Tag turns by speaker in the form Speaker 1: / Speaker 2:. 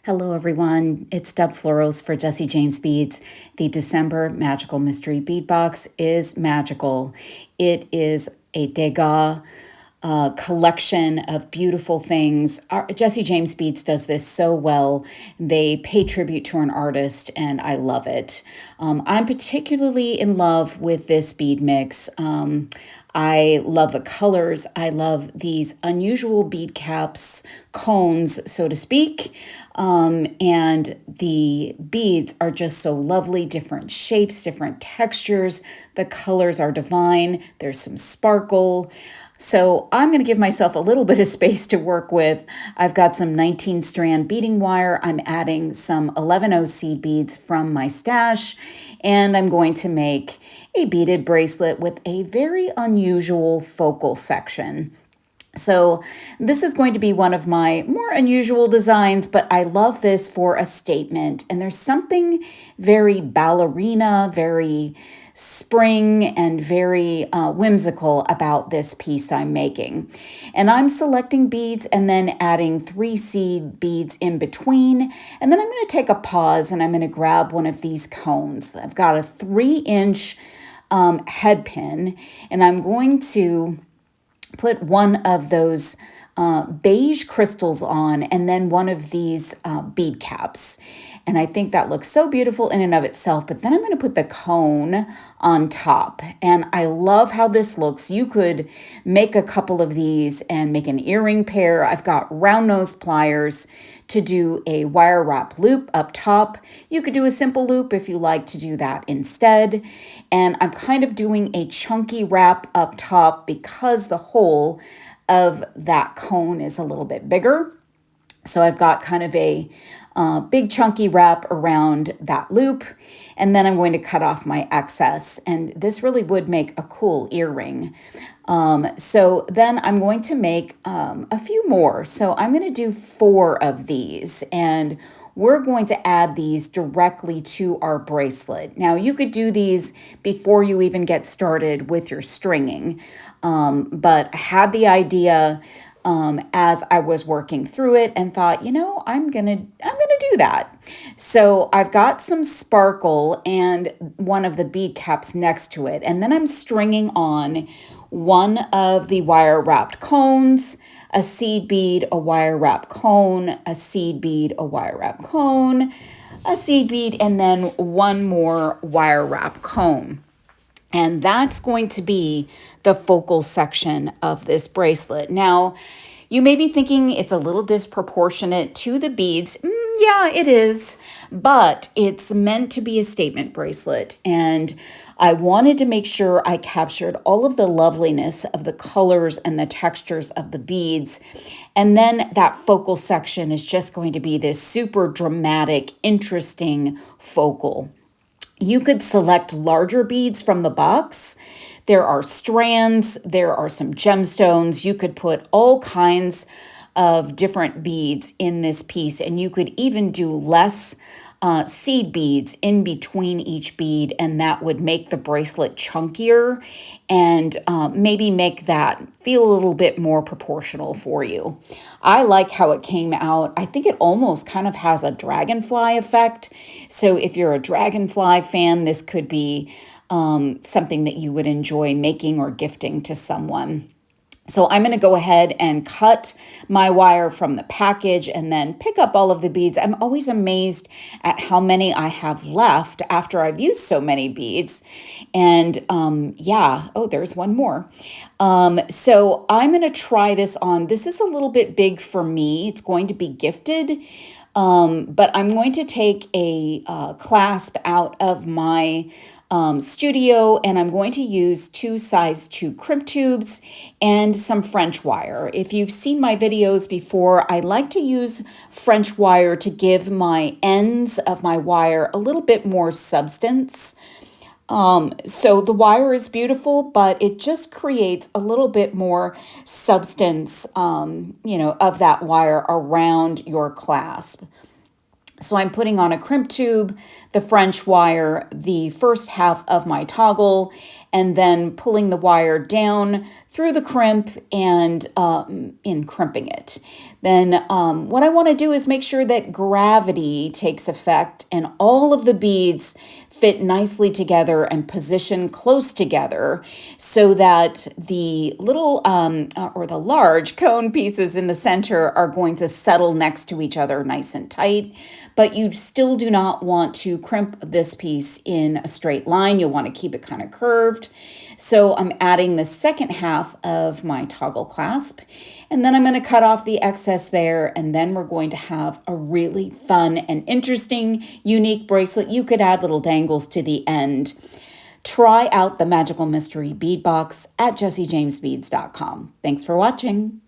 Speaker 1: Hello, everyone. It's Deb Floros for Jesse James Beads. The December Magical Mystery Bead Box is magical. It is a Degas collection of beautiful things. Jesse James Beads does this so well. They pay tribute to an artist, and I love it. I'm particularly in love with this bead mix. I love the colors. I love these unusual bead caps, cones, so to speak. And the beads are just so lovely, different shapes, different textures. The colors are divine. There's some sparkle. So I'm going to give myself a little bit of space to work with. I've got some 19 strand beading wire. I'm adding some 11O seed beads from my stash, and I'm going to make a beaded bracelet with a very unusual focal section. So this is going to be one of my more unusual designs, but I love this for a statement. And there's something very ballerina, very spring, and very whimsical about this piece I'm making. And I'm selecting beads and then adding 3 seed beads in between. And then I'm going to take a pause and I'm going to grab one of these cones. I've got a 3-inch head pin, and I'm going to put one of those beige crystals on and then one of these bead caps. And I think that looks so beautiful in and of itself, but then I'm going to put the cone on top. And I love how this looks. You could make a couple of these and make an earring pair. I've got round nose pliers to do a wire wrap loop up top. You could do a simple loop if you like to do that instead. And I'm kind of doing a chunky wrap up top because the hole of that cone is a little bit bigger. So I've got kind of a big chunky wrap around that loop, and then I'm going to cut off my excess, and this really would make a cool earring. So then I'm going to make a few more. So I'm going to do 4 of these, and we're going to add these directly to our bracelet. Now, you could do these before you even get started with your stringing, but I had the idea as I was working through it and thought, I'm gonna do that. So I've got some sparkle and one of the bead caps next to it, and then I'm stringing on one of the wire wrapped cones, a seed bead, a wire wrap cone, a seed bead, a wire wrap cone, a seed bead, and then one more wire wrap cone. And that's going to be the focal section of this bracelet. Now, you may be thinking it's a little disproportionate to the beads. Yeah, it is, but it's meant to be a statement bracelet. And I wanted to make sure I captured all of the loveliness of the colors and the textures of the beads. And then that focal section is just going to be this super dramatic, interesting focal. You could select larger beads from the box. There are strands, there are some gemstones. You could put all kinds of different beads in this piece, and you could even do less seed beads in between each bead, and that would make the bracelet chunkier and maybe make that feel a little bit more proportional for you. I like how it came out. I think it almost kind of has a dragonfly effect. So if you're a dragonfly fan, this could be something that you would enjoy making or gifting to someone. So I'm going to go ahead and cut my wire from the package and then pick up all of the beads. I'm always amazed at how many I have left after I've used so many beads. And there's one more. So I'm going to try this on. This is a little bit big for me. It's going to be gifted. But I'm going to take a clasp out of my studio, and I'm going to use 2 size 2 crimp tubes and some French wire. If you've seen my videos before, I like to use French wire to give my ends of my wire a little bit more substance. So the wire is beautiful, but it just creates a little bit more substance, of that wire around your clasp. So I'm putting on a crimp tube, the French wire, the first half of my toggle, and then pulling the wire down through the crimp and in crimping it. Then what I want to do is make sure that gravity takes effect and all of the beads fit nicely together and position close together so that the little or the large cone pieces in the center are going to settle next to each other nice and tight. But you still do not want to crimp this piece in a straight line. You'll want to keep it kind of curved. So I'm adding the second half of my toggle clasp, and then I'm going to cut off the excess there, and then we're going to have a really fun and interesting, unique bracelet. You could add little dangles to the end. Try out the Magical Mystery Bead Box at jessiejamesbeads.com. Thanks for watching.